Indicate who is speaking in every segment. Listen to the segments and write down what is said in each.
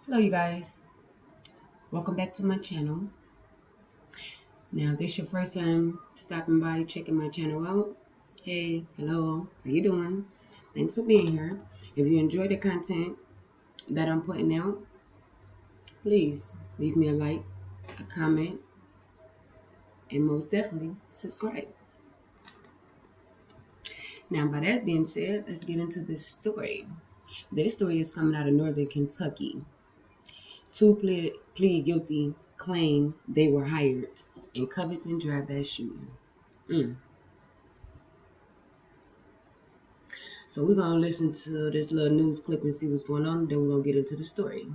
Speaker 1: Hello you guys, welcome back to my channel. Now if this your first time stopping by checking my channel out, hey, hello, how you doing? Thanks for being here. If you enjoy the content that I'm putting out, please leave me a like, a comment, and most definitely subscribe. Now by that being said, let's get into this story. This story is coming out of northern Kentucky. Two plead guilty claim they were hired in Covington DriveBy shooting. So we're going to listen to this little news clip and see what's going on. Then we're going to get into the story.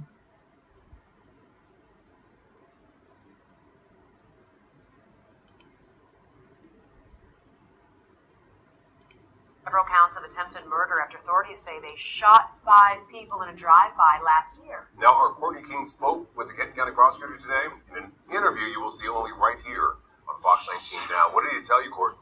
Speaker 2: Several counts of attempted murder after authorities say they shot 5 people in a drive-by last year.
Speaker 3: Now, our Courtney King spoke with the Covington County prosecutor today in an interview you will see only right here on Fox 19 now. What did he tell you, Court?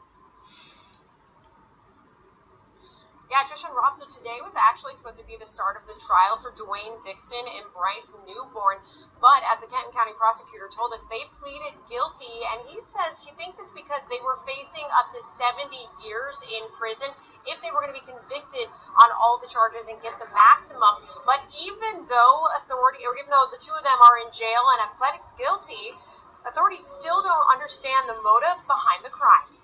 Speaker 4: Yeah, Trisha and Rob, so today was actually supposed to be the start of the trial for DaWayne Dixon and Bryce Newborn, but as the Kenton County prosecutor told us, they pleaded guilty, and he says he thinks it's because they were facing up to 70 years in prison if they were going to be convicted on all the charges and get the maximum. But even though the two of them are in jail and have pled guilty, authorities still don't understand the motive behind the crime.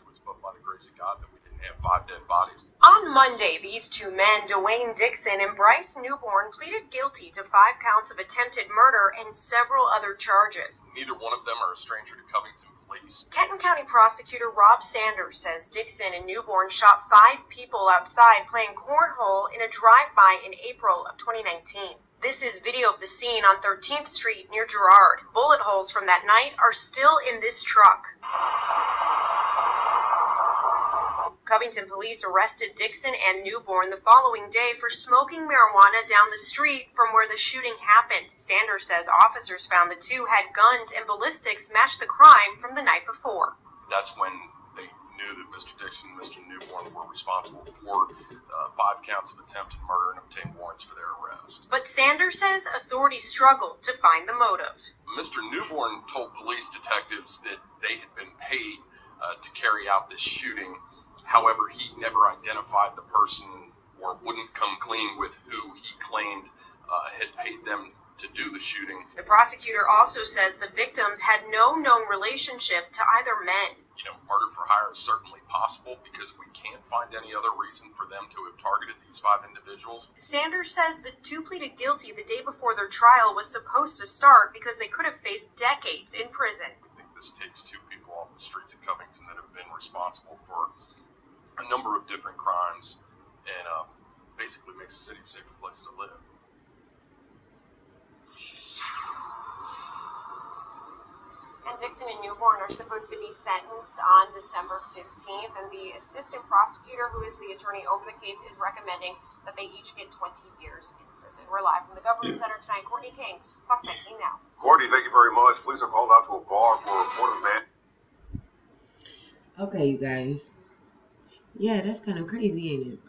Speaker 3: It was but by the grace of God that we didn't have 5 dead bodies.
Speaker 4: On Monday, these two men, DaWayne Dixon and Bryce Newborn, pleaded guilty to 5 counts of attempted murder and several other charges.
Speaker 3: Neither one of them are a stranger to Covington police.
Speaker 4: Kenton County prosecutor Rob Sanders says Dixon and Newborn shot 5 people outside playing cornhole in a drive-by in April of 2019. This is video of the scene on 13th Street near Girard. Bullet holes from that night are still in this truck. Covington police arrested Dixon and Newborn the following day for smoking marijuana down the street from where the shooting happened. Sanders says officers found the two had guns and ballistics matched the crime from the night before.
Speaker 3: That's when they knew that Mr. Dixon and Mr. Newborn were responsible for 5 counts of attempted murder and obtained warrants for their arrest.
Speaker 4: But Sanders says authorities struggled to find the motive.
Speaker 3: Mr. Newborn told police detectives that they had been paid to carry out this shooting. However, he never identified the person or wouldn't come clean with who he claimed had paid them to do the shooting.
Speaker 4: The prosecutor also says the victims had no known relationship to either men.
Speaker 3: Murder for hire is certainly possible because we can't find any other reason for them to have targeted these 5 individuals.
Speaker 4: Sanders says the two pleaded guilty the day before their trial was supposed to start because they could have faced decades in prison.
Speaker 3: I think this takes 2 people off the streets of Covington that have been responsible for a number of different crimes and basically makes the city a safer place to live.
Speaker 4: And Dixon and Newborn are supposed to be sentenced on December 15th, and the assistant prosecutor, who is the attorney over the case, is recommending that they each get 20 years in prison. We're live from the Government Center tonight. Courtney King, Fox 19 now.
Speaker 3: Courtney, thank you very much. Police are called out to a bar for a report of a man.
Speaker 1: Okay, you guys. Yeah, that's kind of crazy, ain't it?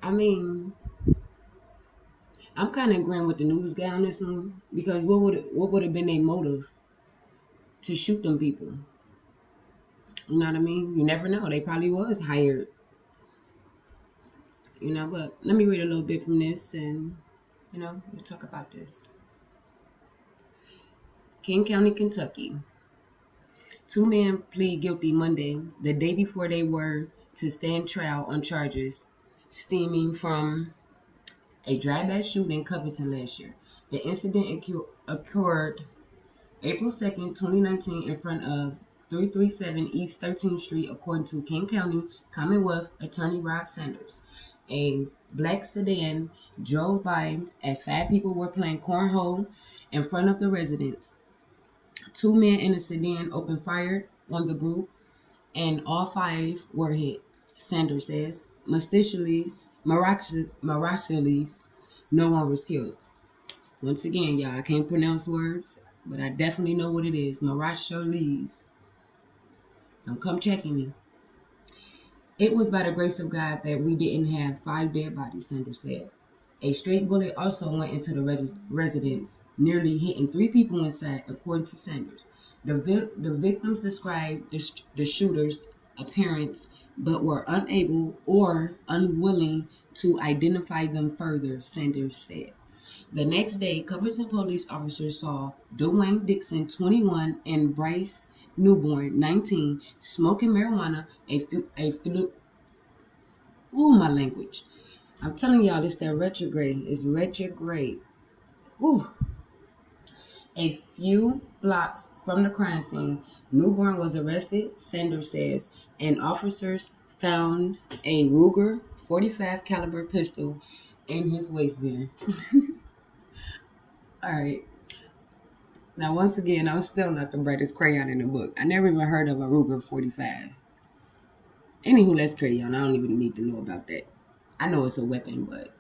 Speaker 1: I mean, I'm kind of agreeing with the news guy on this one because what would have been their motive to shoot them people? You know what I mean? You never know. They probably was hired. But let me read a little bit from this and, we'll talk about this. King County, Kentucky. 2 men plead guilty Monday, the day before they were to stand trial on charges stemming from a drive-by shooting in Covington last year. The incident occurred April 2nd, 2019 in front of 337 East 13th Street, according to King County Commonwealth Attorney Rob Sanders. A black sedan drove by as 5 people were playing cornhole in front of the residence. 2 men in a sedan opened fire on the group, and all 5 were hit. Sanders says, miraculously, no one was killed. Once again, y'all, I can't pronounce words, but I definitely know what it is. Miraculously. Don't come checking me. It was by the grace of God that we didn't have 5 dead bodies, Sanders said. A straight bullet also went into the residence, nearly hitting 3 people inside, according to Sanders. The victims described the shooter's appearance, but were unable or unwilling to identify them further, Sanders said. The next day, Covington police officers saw DaWayne Dixon, 21, and Bryce Newborn, 19, smoking marijuana. Ooh, my language. I'm telling y'all, it's that retrograde. It's retrograde. Ooh. A few blocks from the crime scene, Newborn was arrested, Sanders says, and officers found a Ruger 45 caliber pistol in his waistband. All right. Now, once again, I'm still not the brightest crayon in the book. I never even heard of a Ruger 45. Anywho, that's crayon. I don't even need to know about that. I know it's a weapon, but,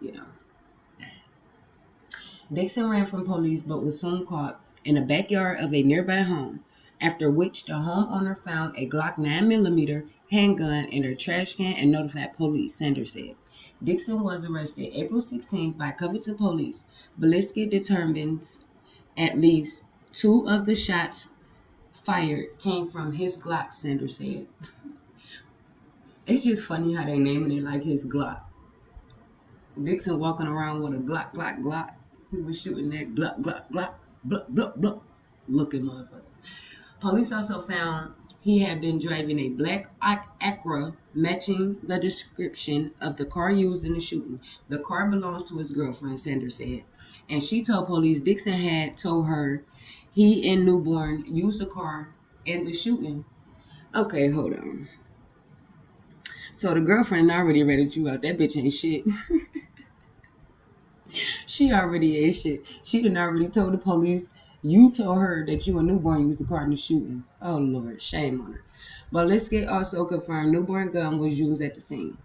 Speaker 1: Dixon ran from police but was soon caught in the backyard of a nearby home, after which the homeowner found a Glock 9mm handgun in her trash can and notified police, Sanders said. Dixon was arrested April 16th by Covington police. Ballistic determines at least 2 of the shots fired came from his Glock, Sanders said. It's just funny how they naming it like his Glock. Dixon walking around with a Glock, Glock, Glock. He was shooting that Glock, Glock, Glock, Glock, Glock, Glock. Looking motherfucker. Police also found he had been driving a black Acura, matching the description of the car used in the shooting. The car belongs to his girlfriend, Sanders said. And she told police Dixon had told her he and Newborn used the car in the shooting. Okay, hold on. So the girlfriend already ratted you out. That bitch ain't shit. She already ain't shit. She done already told the police you told her that you and Newborn used the car in the shooting. Oh, Lord. Shame on her. Ballistic also confirmed Newborn gun was used at the scene.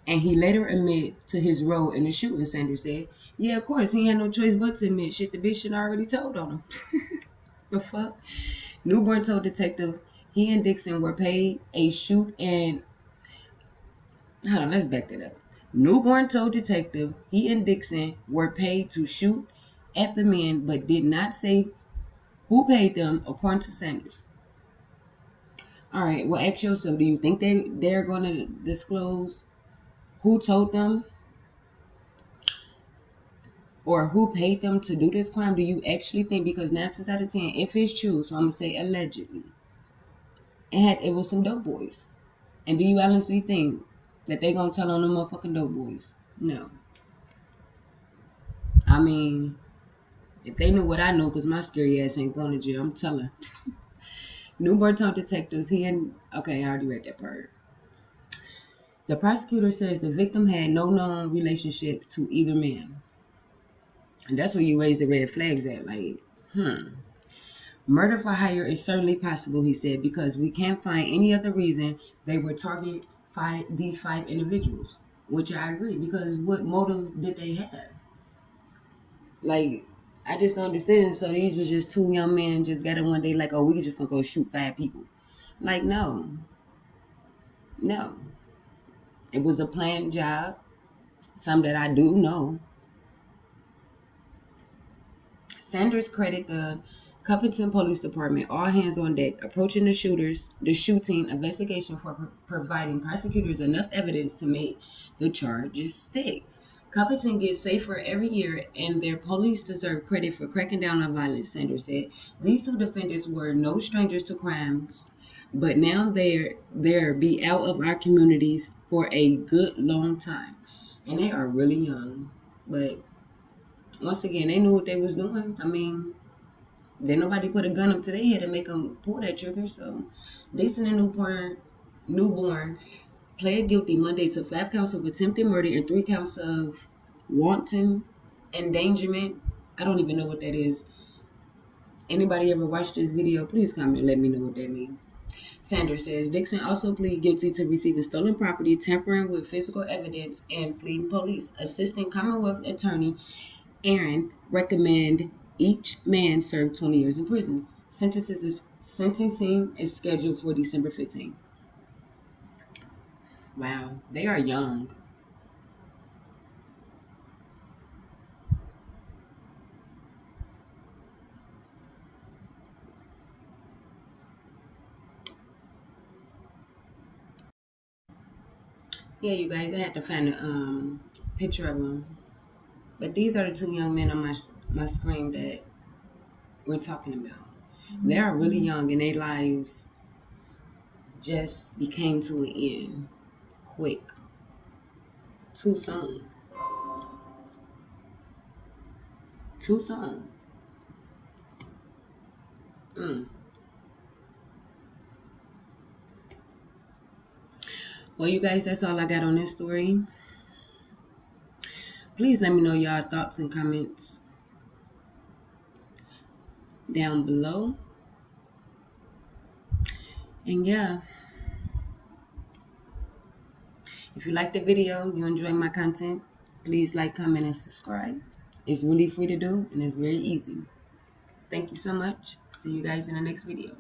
Speaker 1: And he later admitted to his role in the shooting, Sanders said. Yeah, of course. He had no choice but to admit shit the bitch should already told on him. The fuck? Newborn told detectives he and Dixon were paid a shoot and... Hold on, let's back that up. Newborn told detective he and Dixon were paid to shoot at the men, but did not say who paid them, according to Sanders. All right, well, ask yourself, do you think they're going to disclose who told them or who paid them to do this crime? Do you actually think, because 9 times out of 10, if it's true, so I'm going to say allegedly, it was some dope boys. And do you honestly think that they going to tell on them motherfucking dope boys? No. I mean, if they knew what I know, because my scary ass ain't going to jail, I'm telling. Newborn told detectives okay, I already read that part. The prosecutor says the victim had no known relationship to either man. And that's where you raise the red flags at. Like, Murder for hire is certainly possible, he said, because we can't find any other reason they would target these 5 individuals. Which I agree, because what motive did they have? Like, I just don't understand. So these was just 2 young men just got in one day like, oh, we just gonna go shoot 5 people. Like, no. No. It was a planned job. Some that I do know. Sanders credited the Covington Police Department, all hands on deck, approaching the shooting investigation for providing prosecutors enough evidence to make the charges stick. Covington gets safer every year, and their police deserve credit for cracking down on violence, Sanders said. These 2 defendants were no strangers to crimes, but now they're be out of our communities for a good long time. And they are really young. But once again, they knew what they was doing. I mean, then nobody put a gun up to their head to make them pull that trigger. So, Dixon and Newborn pled guilty Monday to 5 counts of attempted murder and 3 counts of wanton endangerment. I don't even know what that is. Anybody ever watched this video? Please comment and let me know what that means. Sanders says Dixon also pleaded guilty to receiving stolen property, tampering with physical evidence, and fleeing police. Assistant Commonwealth Attorney Aaron recommend each man serve 20 years in prison. Sentencing is scheduled for December 15th. Wow, they are young. Yeah, you guys, I had to find a picture of them. But these are the two young men on my screen that we're talking about. They are really young and their lives just became to an end quick. Too soon. Too soon. Mm. Well, you guys, that's all I got on this story. Please let me know y'all thoughts and comments down below. And yeah, if you like the video, you enjoy my content, please like, comment, and subscribe. It's really free to do and it's very easy. Thank you so much. See you guys in the next video.